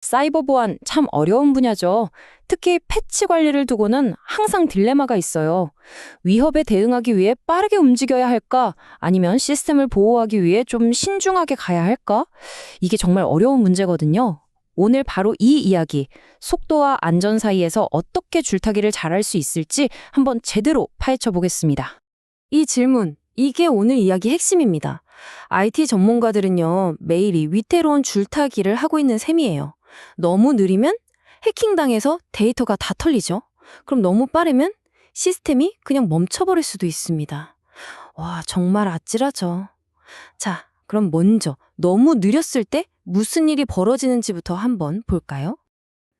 사이버 보안 참 어려운 분야죠. 특히 패치 관리를 두고는 항상 딜레마가 있어요. 위협에 대응하기 위해 빠르게 움직여야 할까? 아니면 시스템을 보호하기 위해 좀 신중하게 가야 할까? 이게 정말 어려운 문제거든요. 오늘 바로 이 이야기, 속도와 안전 사이에서 어떻게 줄타기를 잘할 수 있을지 한번 제대로 파헤쳐 보겠습니다. 이 질문, 이게 오늘 이야기 핵심입니다. IT 전문가들은요, 매일 이 위태로운 줄타기를 하고 있는 셈이에요. 너무 느리면 해킹당해서 데이터가 다 털리죠. 그럼 너무 빠르면 시스템이 그냥 멈춰버릴 수도 있습니다. 와, 정말 아찔하죠. 자, 그럼 먼저 너무 느렸을 때 무슨 일이 벌어지는지부터 한번 볼까요?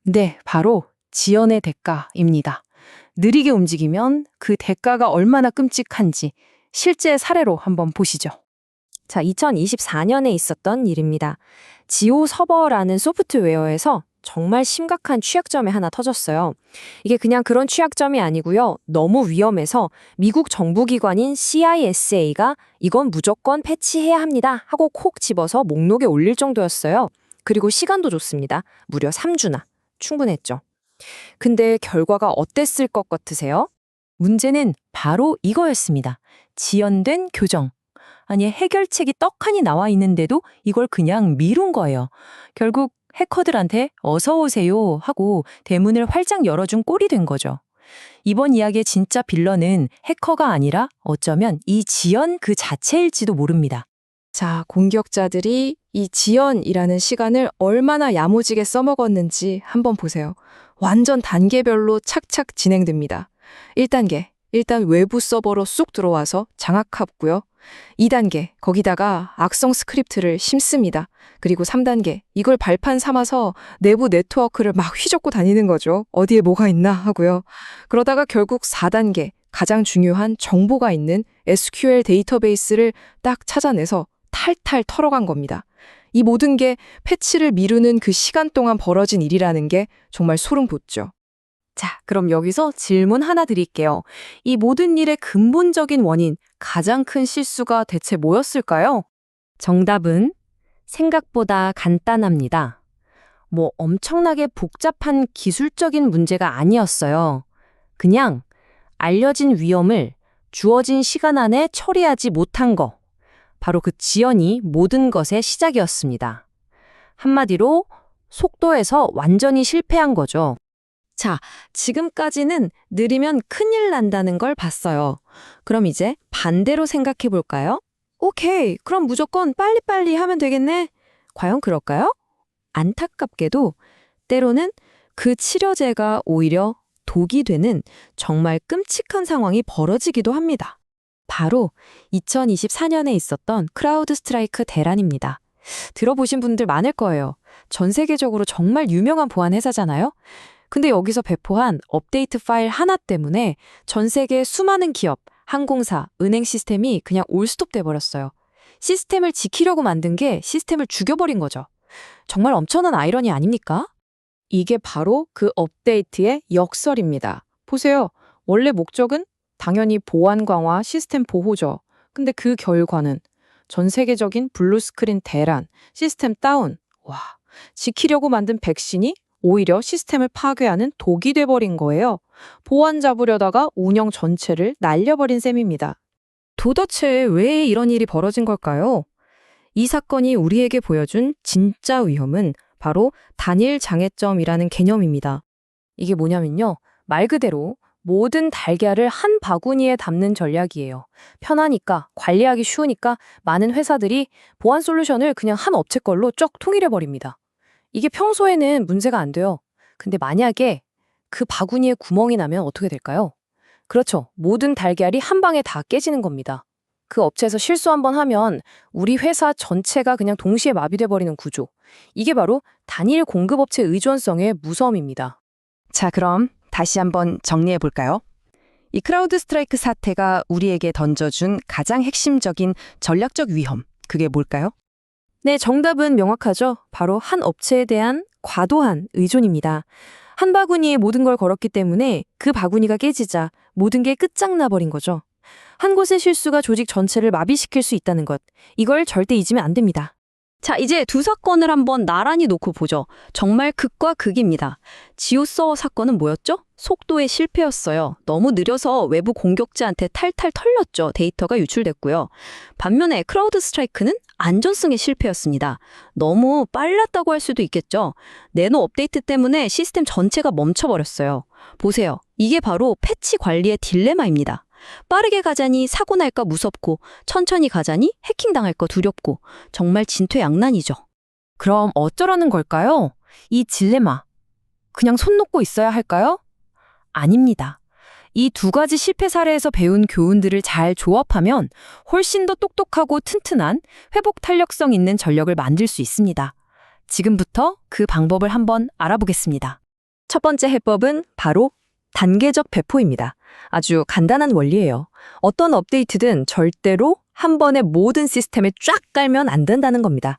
네, 바로 지연의 대가입니다. 느리게 움직이면 그 대가가 얼마나 끔찍한지 실제 사례로 한번 보시죠. 자, 2024년에 있었던 일입니다. 지오 서버라는 소프트웨어에서 정말 심각한 취약점이 하나 터졌어요. 이게 그냥 그런 취약점이 아니고요. 너무 위험해서 미국 정부기관인 CISA가 이건 무조건 패치해야 합니다 하고 콕 집어서 목록에 올릴 정도였어요. 그리고 시간도 줬습니다. 무려 3주나. 충분했죠. 근데 결과가 어땠을 것 같으세요? 문제는 바로 이거였습니다. 지연된 교정. 아니, 해결책이 떡하니 나와 있는데도 이걸 그냥 미룬 거예요. 결국 해커들한테 어서 오세요 하고 대문을 활짝 열어준 꼴이 된 거죠. 이번 이야기의 진짜 빌런은 해커가 아니라 어쩌면 이 지연 그 자체일지도 모릅니다. 자, 공격자들이 이 지연이라는 시간을 얼마나 야무지게 써먹었는지 한번 보세요. 완전 단계별로 착착 진행됩니다. 1단계, 일단 외부 서버로 쑥 들어와서 장악하고요. 2단계, 거기다가 악성 스크립트를 심습니다. 그리고 3단계, 이걸 발판 삼아서 내부 네트워크를 막 휘젓고 다니는 거죠. 어디에 뭐가 있나 하고요. 그러다가 결국 4단계, 가장 중요한 정보가 있는 SQL 데이터베이스를 딱 찾아내서 탈탈 털어간 겁니다. 이 모든 게 패치를 미루는 그 시간 동안 벌어진 일이라는 게 정말 소름 돋죠. 자, 그럼 여기서 질문 하나 드릴게요. 이 모든 일의 근본적인 원인, 가장 큰 실수가 대체 뭐였을까요? 정답은 생각보다 간단합니다. 뭐 엄청나게 복잡한 기술적인 문제가 아니었어요. 그냥 알려진 위험을 주어진 시간 안에 처리하지 못한 거. 바로 그 지연이 모든 것의 시작이었습니다. 한마디로 속도에서 완전히 실패한 거죠. 자, 지금까지는 느리면 큰일 난다는 걸 봤어요. 그럼 이제 반대로 생각해 볼까요? 오케이, 그럼 무조건 빨리빨리 하면 되겠네. 과연 그럴까요? 안타깝게도 때로는 그 치료제가 오히려 독이 되는 정말 끔찍한 상황이 벌어지기도 합니다. 바로 2024년에 있었던 크라우드 스트라이크 대란입니다. 들어보신 분들 많을 거예요. 전 세계적으로 정말 유명한 보안 회사잖아요. 근데 여기서 배포한 업데이트 파일 하나 때문에 전 세계 수많은 기업, 항공사, 은행 시스템이 그냥 올스톱 돼버렸어요. 시스템을 지키려고 만든 게 시스템을 죽여버린 거죠. 정말 엄청난 아이러니 아닙니까? 이게 바로 그 업데이트의 역설입니다. 보세요. 원래 목적은 당연히 보안 강화, 시스템 보호죠. 근데 그 결과는 전 세계적인 블루스크린 대란, 시스템 다운. 와, 지키려고 만든 백신이 오히려 시스템을 파괴하는 독이 돼버린 거예요. 보안 잡으려다가 운영 전체를 날려버린 셈입니다. 도대체 왜 이런 일이 벌어진 걸까요? 이 사건이 우리에게 보여준 진짜 위험은 바로 단일 장애점이라는 개념입니다. 이게 뭐냐면요. 말 그대로 모든 달걀을 한 바구니에 담는 전략이에요. 편하니까, 관리하기 쉬우니까 많은 회사들이 보안 솔루션을 그냥 한 업체 걸로 쭉 통일해버립니다. 이게 평소에는 문제가 안 돼요. 근데 만약에 그 바구니에 구멍이 나면 어떻게 될까요? 그렇죠. 모든 달걀이 한 방에 다 깨지는 겁니다. 그 업체에서 실수 한번 하면 우리 회사 전체가 그냥 동시에 마비돼 버리는 구조. 이게 바로 단일 공급업체 의존성의 무서움입니다. 자, 그럼 다시 한번 정리해 볼까요? 이 크라우드 스트라이크 사태가 우리에게 던져준 가장 핵심적인 전략적 위험, 그게 뭘까요? 네, 정답은 명확하죠. 바로 한 업체에 대한 과도한 의존입니다. 한 바구니에 모든 걸 걸었기 때문에 그 바구니가 깨지자 모든 게 끝장나버린 거죠. 한 곳의 실수가 조직 전체를 마비시킬 수 있다는 것, 이걸 절대 잊으면 안 됩니다. 자, 이제 두 사건을 한번 나란히 놓고 보죠. 정말 극과 극입니다. 지오서버 사건은 뭐였죠? 속도의 실패였어요. 너무 느려서 외부 공격자한테 탈탈 털렸죠. 데이터가 유출됐고요. 반면에 크라우드 스트라이크는 안전성의 실패였습니다. 너무 빨랐다고 할 수도 있겠죠. 내노 업데이트 때문에 시스템 전체가 멈춰버렸어요. 보세요. 이게 바로 패치 관리의 딜레마입니다. 빠르게 가자니 사고 날까 무섭고 천천히 가자니 해킹당할까 두렵고 정말 진퇴양난이죠. 그럼 어쩌라는 걸까요? 이 딜레마. 그냥 손 놓고 있어야 할까요? 아닙니다. 이 두 가지 실패 사례에서 배운 교훈들을 잘 조합하면 훨씬 더 똑똑하고 튼튼한 회복 탄력성 있는 전력을 만들 수 있습니다. 지금부터 그 방법을 한번 알아보겠습니다. 첫 번째 해법은 바로 단계적 배포입니다. 아주 간단한 원리예요. 어떤 업데이트든 절대로 한 번에 모든 시스템에 쫙 깔면 안 된다는 겁니다.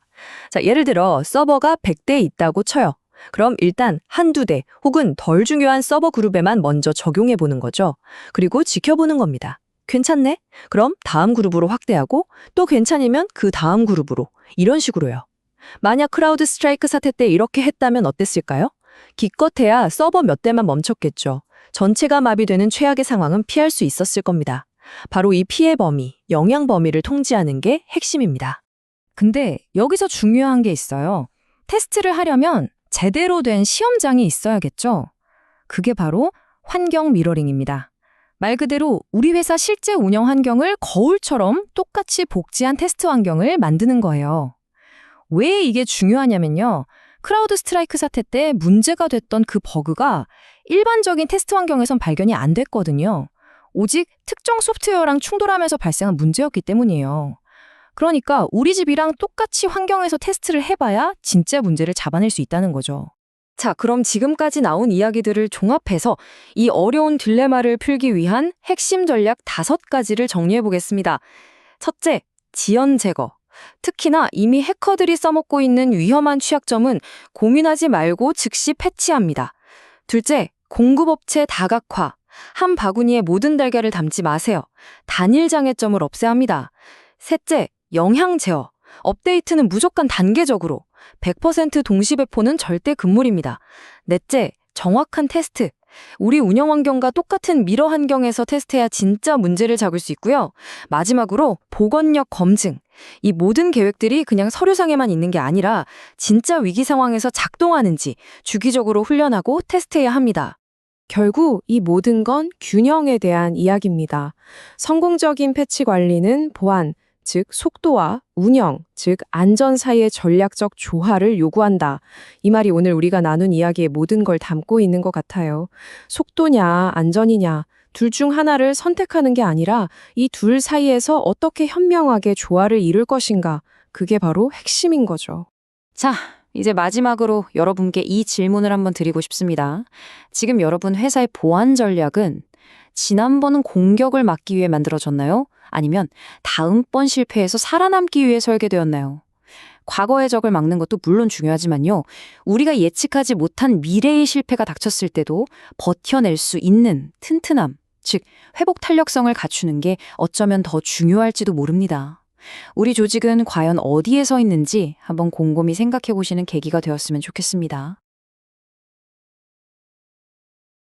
자, 예를 들어 서버가 100대 있다고 쳐요. 그럼 일단 한두 대 혹은 덜 중요한 서버 그룹에만 먼저 적용해 보는 거죠. 그리고 지켜보는 겁니다. 괜찮네? 그럼 다음 그룹으로 확대하고 또 괜찮으면 그 다음 그룹으로 이런 식으로요. 만약 크라우드 스트라이크 사태 때 이렇게 했다면 어땠을까요? 기껏해야 서버 몇 대만 멈췄겠죠. 전체가 마비되는 최악의 상황은 피할 수 있었을 겁니다. 바로 이 피해 범위, 영향 범위를 통제하는 게 핵심입니다. 근데 여기서 중요한 게 있어요. 테스트를 하려면 제대로 된 시험장이 있어야겠죠. 그게 바로 환경 미러링입니다. 말 그대로 우리 회사 실제 운영 환경을 거울처럼 똑같이 복제한 테스트 환경을 만드는 거예요. 왜 이게 중요하냐면요. 크라우드 스트라이크 사태 때 문제가 됐던 그 버그가 일반적인 테스트 환경에선 발견이 안 됐거든요. 오직 특정 소프트웨어랑 충돌하면서 발생한 문제였기 때문이에요. 그러니까 우리 집이랑 똑같이 환경에서 테스트를 해봐야 진짜 문제를 잡아낼 수 있다는 거죠. 자, 그럼 지금까지 나온 이야기들을 종합해서 이 어려운 딜레마를 풀기 위한 핵심 전략 5가지를 정리해 보겠습니다. 첫째, 지연 제거. 특히나 이미 해커들이 써먹고 있는 위험한 취약점은 고민하지 말고 즉시 패치합니다. 둘째, 공급업체 다각화. 한 바구니에 모든 달걀을 담지 마세요. 단일 장애점을 없애야 합니다. 셋째, 영향 제어. 업데이트는 무조건 단계적으로. 100% 동시 배포는 절대 금물입니다. 넷째, 정확한 테스트. 우리 운영 환경과 똑같은 미러 환경에서 테스트해야 진짜 문제를 잡을 수 있고요. 마지막으로 보건력 검증. 이 모든 계획들이 그냥 서류상에만 있는 게 아니라 진짜 위기 상황에서 작동하는지 주기적으로 훈련하고 테스트해야 합니다. 결국 이 모든 건 균형에 대한 이야기입니다. 성공적인 패치 관리는 보안, 즉 속도와 운영, 즉 안전 사이의 전략적 조화를 요구한다. 이 말이 오늘 우리가 나눈 이야기의 모든 걸 담고 있는 것 같아요. 속도냐, 안전이냐, 둘 중 하나를 선택하는 게 아니라 이 둘 사이에서 어떻게 현명하게 조화를 이룰 것인가, 그게 바로 핵심인 거죠. 자, 이제 마지막으로 여러분께 이 질문을 한번 드리고 싶습니다. 지금 여러분 회사의 보안 전략은 지난번은 공격을 막기 위해 만들어졌나요? 아니면 다음번 실패에서 살아남기 위해 설계되었나요? 과거의 적을 막는 것도 물론 중요하지만요. 우리가 예측하지 못한 미래의 실패가 닥쳤을 때도 버텨낼 수 있는 튼튼함, 즉 회복 탄력성을 갖추는 게 어쩌면 더 중요할지도 모릅니다. 우리 조직은 과연 어디에 서 있는지 한번 곰곰이 생각해 보시는 계기가 되었으면 좋겠습니다.